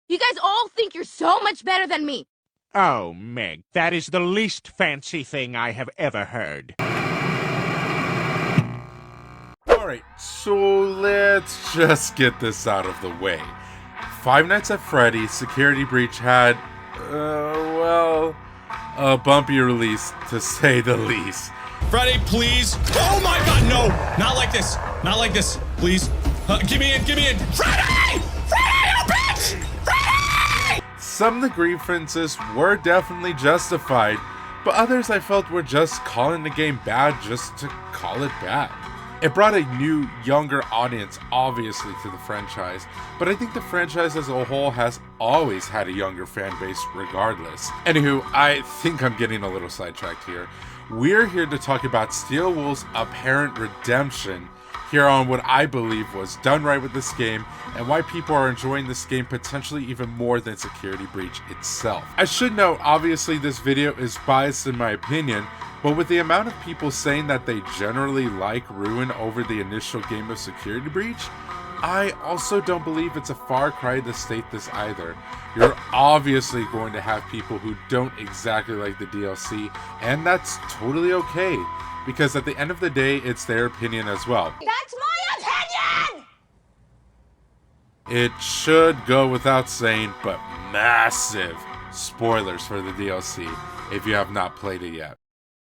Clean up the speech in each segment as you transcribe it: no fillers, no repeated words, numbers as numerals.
You guys all think you're so much better than me. Oh, Meg, that is the least fancy thing I have ever heard. Alright, so let's just get this out of the way. Five Nights at Freddy's Security Breach had, well, a bumpy release, to say the least. Freddy, please. Oh my god, no! Not like this. Not like this. Please. Give me in, give me in. Freddy! Freddy, you bitch! Freddy! Some of the grievances were definitely justified, but others I felt were just calling the game bad just to call it bad. It brought a new, younger audience, obviously, to the franchise, but I think the franchise as a whole has always had a younger fan base regardless. Anywho, I think I'm getting a little sidetracked here. We're here to talk about Steel Wool's apparent redemption here on what I believe was done right with this game and why people are enjoying this game potentially even more than Security Breach itself. I should note, obviously this video is biased in my opinion, but with the amount of people saying that they generally like Ruin over the initial game of Security Breach, I also don't believe it's a far cry to state this either. You're obviously going to have people who don't exactly like the DLC, and that's totally okay, because at the end of the day, it's their opinion as well. That's my opinion! It should go without saying, but massive spoilers for the DLC if you have not played it yet.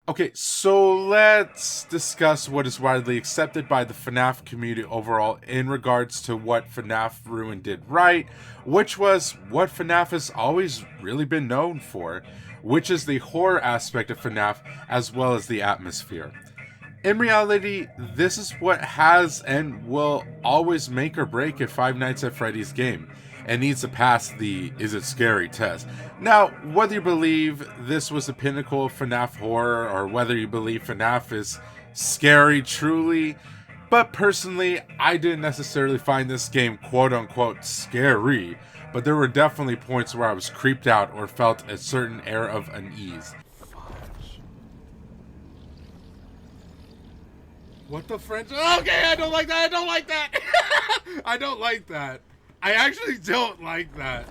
Okay, so let's discuss what is widely accepted by the FNAF community overall in regards to what FNAF Ruin did right, which was what FNAF has always really been known for, which is the horror aspect of FNAF as well as the atmosphere. In reality, this is what has and will always make or break a Five Nights at Freddy's game, and needs to pass the "is it scary" test. Now, whether you believe this was the pinnacle of FNAF horror, or whether you believe FNAF is scary truly, but personally, I didn't necessarily find this game quote-unquote scary, but there were definitely points where I was creeped out or felt a certain air of unease. What the French? Okay, I don't like that, I don't like that! I don't like that. I actually don't like that.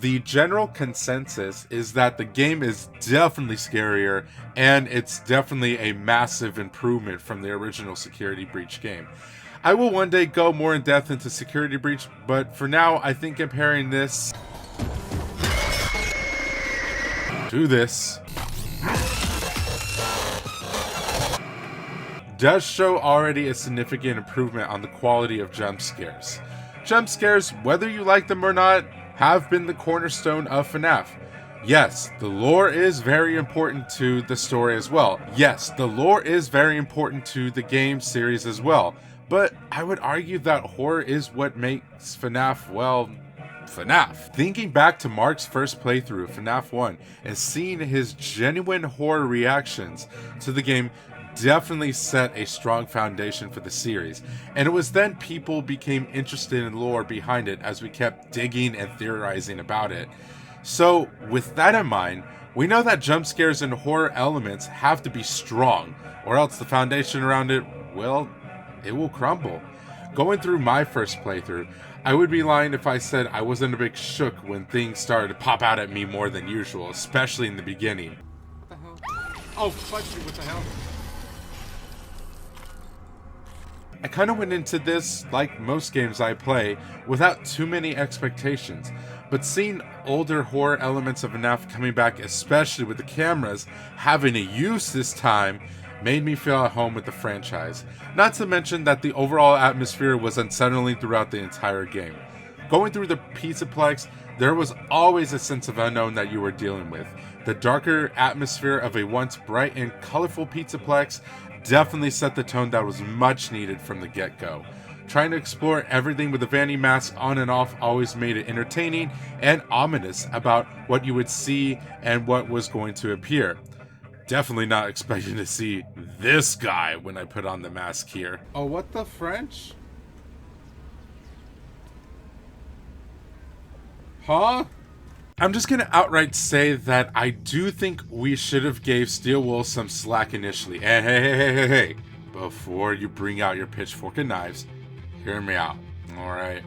The general consensus is that the game is definitely scarier, and it's definitely a massive improvement from the original Security Breach game. I will one day go more in depth into Security Breach, but for now, I think comparing this to this does show already a significant improvement on the quality of jump scares. Jump scares, whether you like them or not, have been the cornerstone of FNAF. Yes, the lore is very important to the story as well. Yes, the lore is very important to the game series as well. But I would argue that horror is what makes FNAF, well, FNAF. Thinking back to Mark's first playthrough of FNAF 1 and seeing his genuine horror reactions to the game definitely set a strong foundation for the series, and it was then people became interested in lore behind it as we kept digging and theorizing about it. So with that in mind, we know that jump scares and horror elements have to be strong, or else the foundation around it, well, it will crumble. Going through my first playthrough, I would be lying if I said I wasn't a bit shook when things started to pop out at me more than usual, especially in the beginning. What the hell? Oh, fuck you, what the hell? I kind of went into this, like most games I play, without too many expectations, but seeing older horror elements of FNAF coming back, especially with the cameras having a use this time, made me feel at home with the franchise. Not to mention that the overall atmosphere was unsettling throughout the entire game. Going through the Pizzaplex, there was always a sense of unknown that you were dealing with. The darker atmosphere of a once bright and colorful Pizzaplex definitely set the tone that was much needed from the get-go. Trying to explore everything with the Vanny mask on and off always made it entertaining and ominous about what you would see and what was going to appear. Definitely not expecting to see this guy when I put on the mask here. Oh, what the French? Huh? I'm just gonna outright say that I do think we should have gave Steel Wool some slack initially. Hey. Before you bring out your pitchfork and knives, hear me out, alright?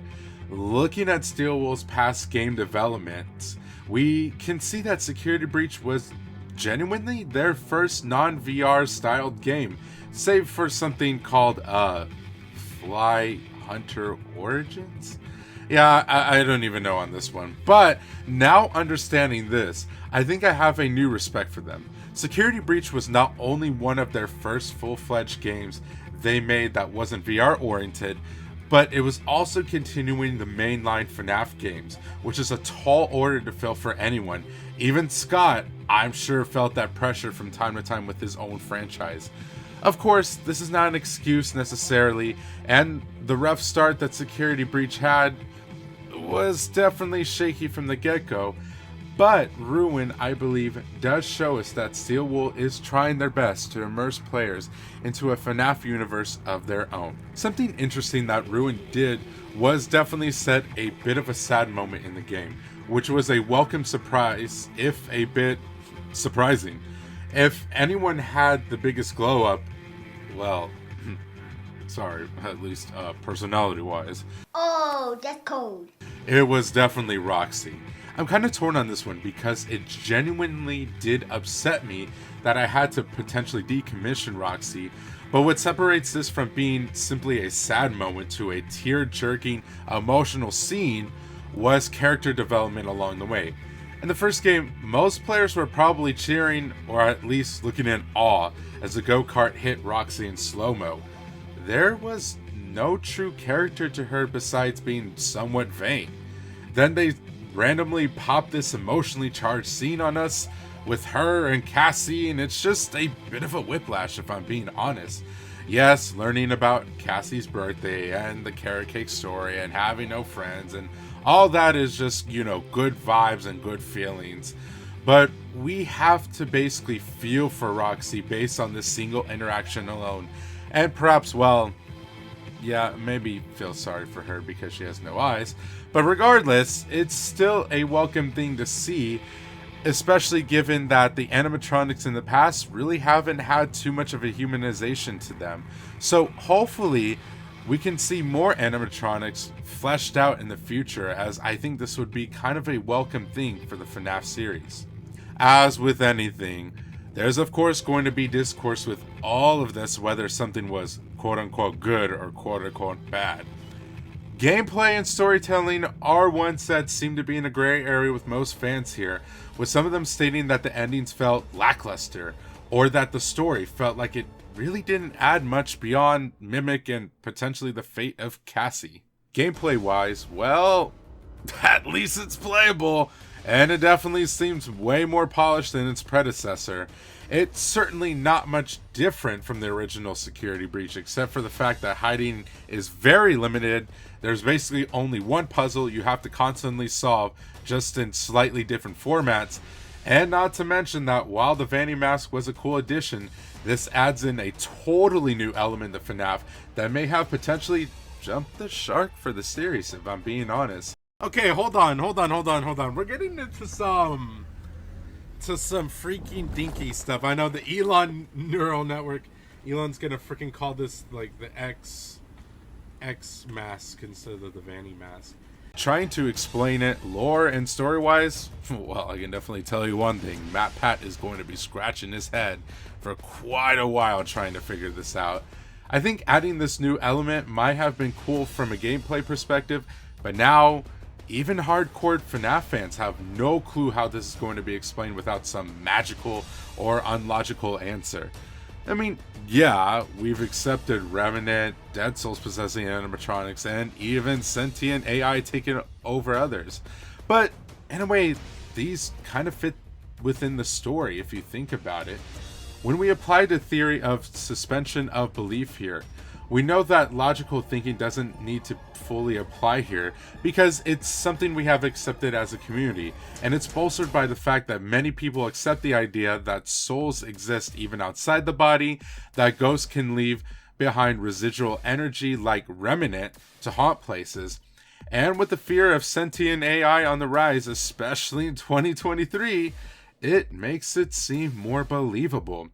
Looking at Steelwool's past game development, we can see that Security Breach was genuinely their first non-VR styled game, save for something called Fly Hunter Origins? Yeah, I don't even know on this one. But now understanding this, I think I have a new respect for them. Security Breach was not only one of their first full-fledged games they made that wasn't VR oriented, but it was also continuing the mainline FNAF games, which is a tall order to fill for anyone. Even Scott, I'm sure, felt that pressure from time to time with his own franchise. Of course, this is not an excuse necessarily, and the rough start that Security Breach had was definitely shaky from the get-go, but Ruin, I believe, does show us that Steelwool is trying their best to immerse players into a FNAF universe of their own. Something interesting that Ruin did was definitely set a bit of a sad moment in the game, which was a welcome surprise, if a bit surprising. If anyone had the biggest glow up, well, sorry, at least personality-wise. Oh, that's cold. It was definitely Roxy. I'm kind of torn on this one because it genuinely did upset me that I had to potentially decommission Roxy, but what separates this from being simply a sad moment to a tear-jerking emotional scene was character development along the way. In the first game, most players were probably cheering or at least looking in awe as the go-kart hit Roxy in slow-mo. There was no true character to her besides being somewhat vain. Then they randomly pop this emotionally charged scene on us with her and Cassie, and it's just a bit of a whiplash if I'm being honest. Yes, learning about Cassie's birthday and the carrot cake story and having no friends and all that is just, you know, good vibes and good feelings. But we have to basically feel for Roxy based on this single interaction alone. And perhaps, well, yeah, maybe feel sorry for her because she has no eyes. But regardless, it's still a welcome thing to see, especially given that the animatronics in the past really haven't had too much of a humanization to them. So hopefully we can see more animatronics fleshed out in the future, as I think this would be kind of a welcome thing for the FNAF series. As with anything, there's of course going to be discourse with all of this whether something was quote-unquote good or quote-unquote bad. Gameplay and storytelling are ones that seem to be in a gray area with most fans here, with some of them stating that the endings felt lackluster, or that the story felt like it really didn't add much beyond Mimic and potentially the fate of Cassie. Gameplay wise, well, at least it's playable, and it definitely seems way more polished than its predecessor. It's certainly not much different from the original Security Breach, except for the fact that hiding is very limited. There's basically only one puzzle you have to constantly solve, just in slightly different formats. And not to mention that while the Vanny mask was a cool addition, this adds in a totally new element to FNAF that may have potentially jumped the shark for the series, if I'm being honest. Okay, hold on. We're getting into some freaking dinky stuff. I know the Elon neural network, Elon's gonna freaking call this like the X mask instead of the Vanny mask. Trying to explain it lore and story wise, well, I can definitely tell you one thing. Matt Pat is going to be scratching his head for quite a while trying to figure this out. I think adding this new element might have been cool from a gameplay perspective, but now even hardcore FNAF fans have no clue how this is going to be explained without some magical or unlogical answer. I mean, yeah, we've accepted Revenant, Dead Souls possessing animatronics, and even sentient AI taking over others. But in a way, these kind of fit within the story if you think about it. When we apply the theory of suspension of belief here, we know that logical thinking doesn't need to fully apply here because it's something we have accepted as a community, and it's bolstered by the fact that many people accept the idea that souls exist even outside the body, that ghosts can leave behind residual energy like remnant to haunt places, and with the fear of sentient AI on the rise, especially in 2023, it makes it seem more believable.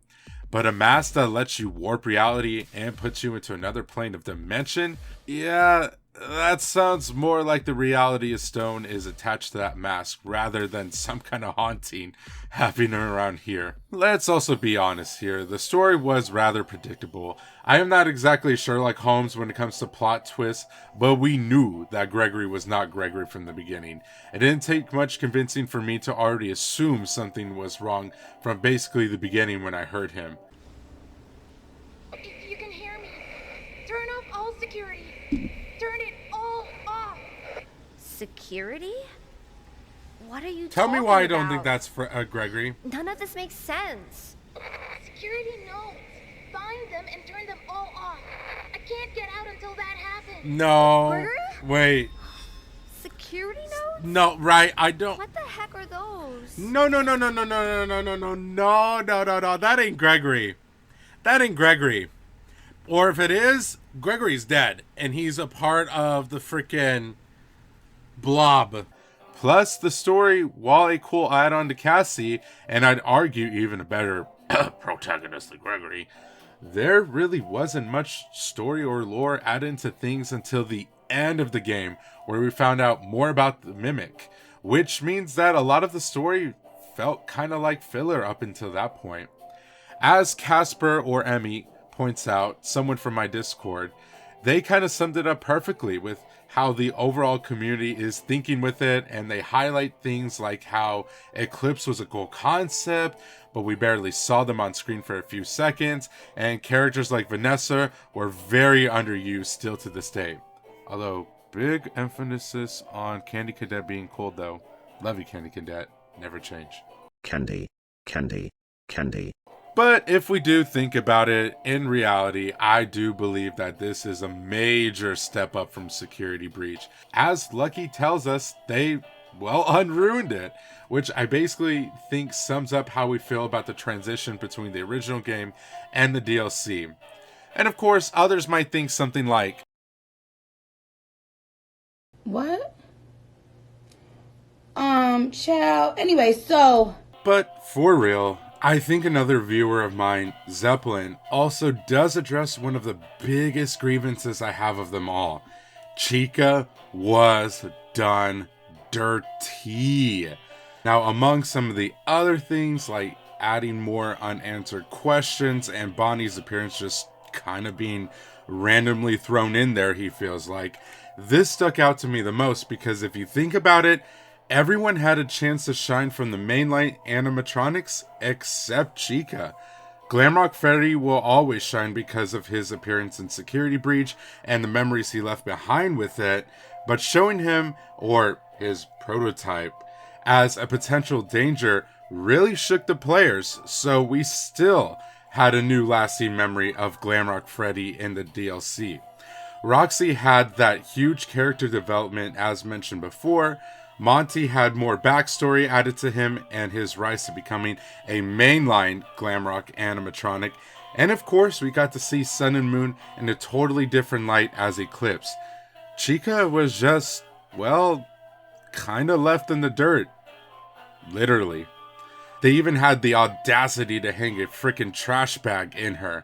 But a mask that lets you warp reality and puts you into another plane of dimension, yeah, That sounds more like the reality of Stone is attached to that mask rather than some kind of haunting happening around here. Let's also be honest here, the story was rather predictable. I am not exactly Sherlock Holmes when it comes to plot twists, but we knew that Gregory was not Gregory from the beginning. It didn't take much convincing for me to already assume something was wrong from basically the beginning when I heard him. If you can hear me, turn off all security. Turn it all off. Security? What are you Tell me talking why I don't about? think that's for Gregory. None of this makes sense. Security knows. Find them and turn them all off. I can't get out until that happens. No. Gregory? Wait. Security notes? No, right, I don't. What the heck are those? No. That ain't Gregory. That ain't Gregory. Or if it is, Gregory's dead. And he's a part of the frickin' blob. Plus, the story, while a cool add-on to Cassie, and I'd argue even a better protagonist than Gregory, there really wasn't much story or lore added into things until the end of the game, where we found out more about the Mimic, which means that a lot of the story felt kind of like filler up until that point. As Casper or Emmy points out, someone from my Discord, they kind of summed it up perfectly with how the overall community is thinking with it, and they highlight things like how Eclipse was a cool concept, but we barely saw them on screen for a few seconds, and characters like Vanessa were very underused still to this day. Although, big emphasis on Candy Cadet being cool though. Love you, Candy Cadet. Never change. Candy, candy, candy. But if we do think about it, in reality, I do believe that this is a major step up from Security Breach. As Lucky tells us, they, well, unruined it, which I basically think sums up how we feel about the transition between the original game and the DLC. And of course, others might think something like, what? Child. Anyway, so. But for real, I think another viewer of mine, Zeppelin, also does address one of the biggest grievances I have of them all. Chica was done dirty. Now, among some of the other things, like adding more unanswered questions and Bonnie's appearance just kind of being randomly thrown in there, he feels like, this stuck out to me the most because if you think about it, everyone had a chance to shine from the mainline animatronics except Chica. Glamrock Freddy will always shine because of his appearance in Security Breach and the memories he left behind with it, but showing him, or his prototype, as a potential danger really shook the players, so we still had a new lasting memory of Glamrock Freddy in the DLC. Roxy had that huge character development as mentioned before. Monty had more backstory added to him and his rise to becoming a mainline Glamrock animatronic. And of course, we got to see Sun and Moon in a totally different light as Eclipse. Chica was just, well, kinda left in the dirt. Literally. They even had the audacity to hang a freaking trash bag in her.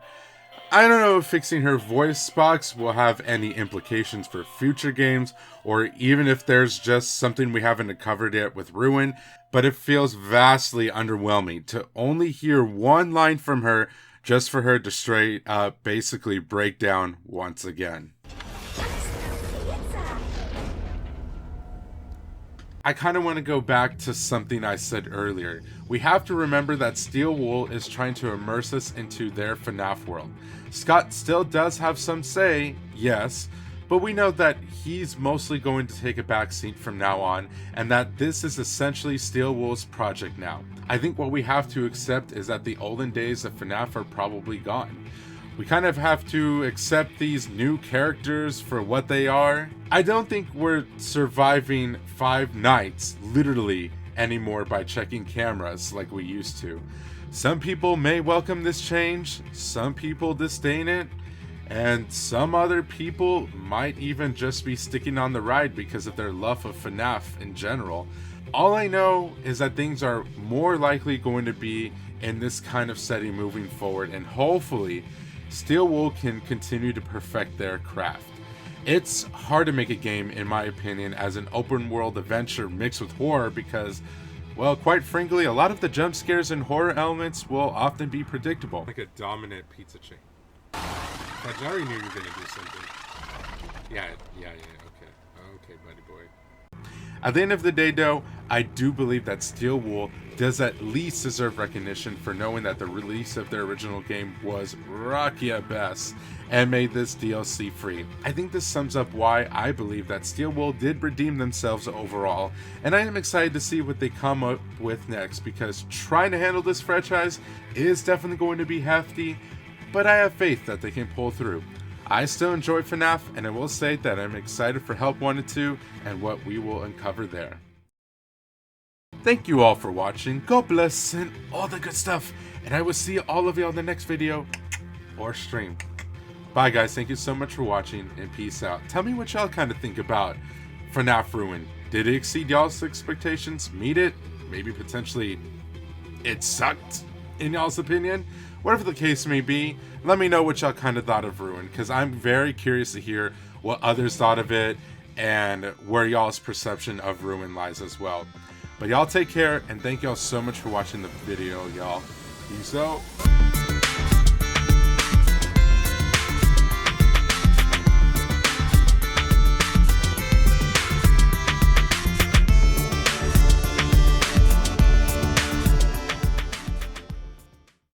I don't know if fixing her voice box will have any implications for future games, or even if there's just something we haven't covered yet with Ruin, but it feels vastly underwhelming to only hear one line from her just for her to straight up basically break down once again. I kind of want to go back to something I said earlier. We have to remember that Steel Wool is trying to immerse us into their FNAF world. Scott still does have some say, yes, but we know that he's mostly going to take a backseat from now on, and that this is essentially Steel Wool's project now. I think what we have to accept is that the olden days of FNAF are probably gone. We kind of have to accept these new characters for what they are. I don't think we're surviving Five Nights, literally, anymore by checking cameras like we used to. Some people may welcome this change, some people disdain it, and some other people might even just be sticking on the ride because of their love of FNAF in general. All I know is that things are more likely going to be in this kind of setting moving forward, and hopefully Steel Wool can continue to perfect their craft. It's hard to make a game, in my opinion, as an open world adventure mixed with horror because, well, quite frankly, a lot of the jump scares and horror elements will often be predictable. Like a dominant pizza chain. I already knew you were gonna do something. Yeah, okay, buddy boy. At the end of the day, though, I do believe that Steel Wool does at least deserve recognition for knowing that the release of their original game was rocky at best and made this DLC free. I think this sums up why I believe that Steel Wool did redeem themselves overall, and I am excited to see what they come up with next because trying to handle this franchise is definitely going to be hefty, but I have faith that they can pull through. I still enjoy FNAF, and I will say that I'm excited for Help 1 and 2 and what we will uncover there. Thank you all for watching, God bless, and all the good stuff, and I will see all of you on the next video or stream. Bye guys, thank you so much for watching, and peace out. Tell me what y'all kind of think about FNAF Ruin. Did it exceed y'all's expectations? Meet it? Maybe potentially it sucked, in y'all's opinion? Whatever the case may be, let me know what y'all kind of thought of Ruin, because I'm very curious to hear what others thought of it and where y'all's perception of Ruin lies as well. But y'all take care, and thank y'all so much for watching the video, y'all. Peace out.